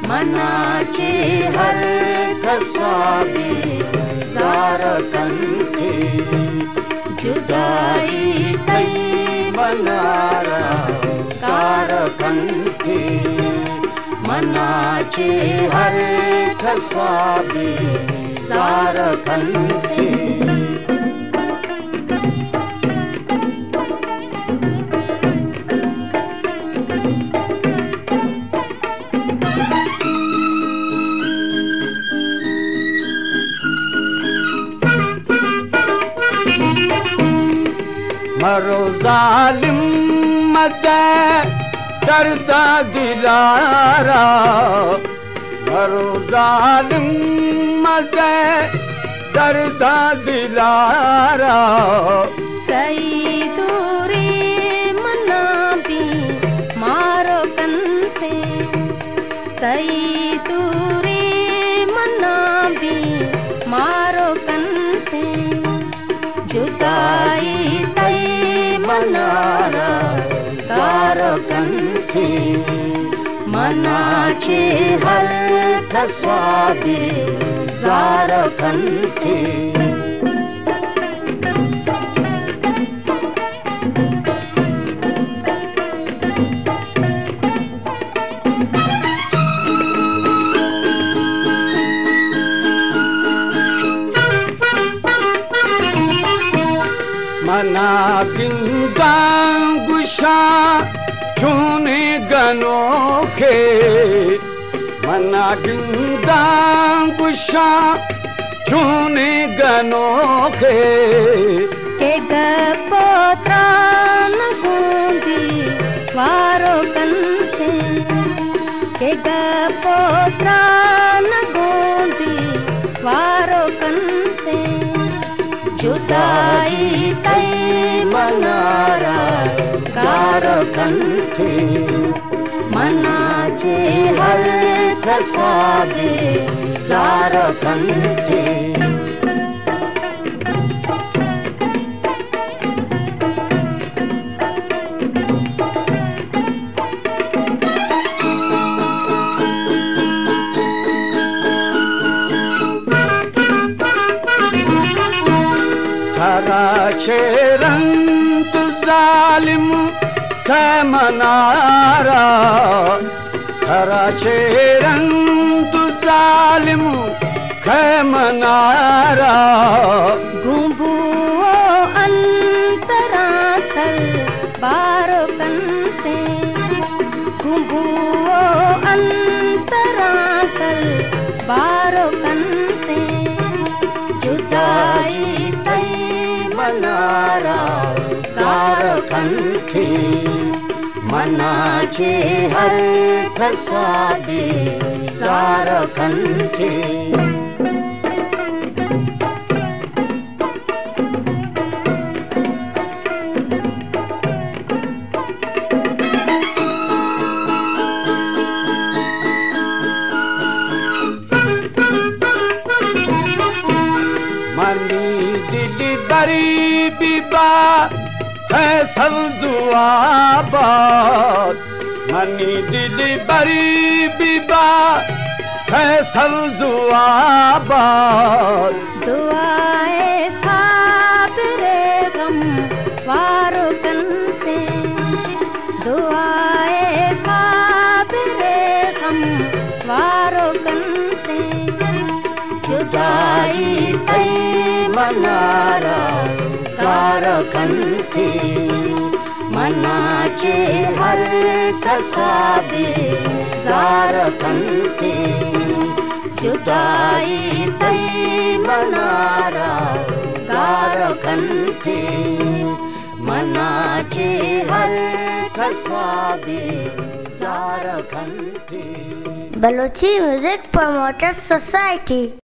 मनाचे हर खसाबी जारकंथे जुदाई तई मनारा कारकंथे मनाचे हर खसाबी जारकंथे मरो जालिम मते दर्दा दिलारा मरो जालिम मते दर्दा दिलारा कई दूरी मना भी मारो कंते कई दूरी मना भी मारो कंते जुदाई मनारा कारकंथे मनाचे हर खसाबी जारकंथे मना गिंगा गुशा चूने गनोखे मना गिंगा गुशा चूने गनोखे के गपोत्रा न गूंगी वारो कंते के गपोत्रा न गूंगी वारो कंते जुदाई तई मनारा कारकंथे मनाचे हर खसाबी जारकंथे थराचे रंत जालिम कै मनारा थराचे रंत जालिम कै मनारा गुंबू अंतरासल बारो कंते गुंबू अंतरासल बारो कंते जुदाई मनारा कारकंथे मनाचे हर खसाबी जारकंथे मनी दिल बरी बिबा फैसल जुआबाद मनी दिल बरी बिबा फैसल जुआबाद दुआए साबिरे गम वारो कंते दुआए साबिरे गम वारो कंते जुदाई तई मनारा कारकंथे मनाचे हर खसाबी जारकंथे जुदाई तई मनारा कारकंथे मनाचे हर खसाबी जारकंथे बलोची म्यूजिक प्रमोटर्स सोसाइटी।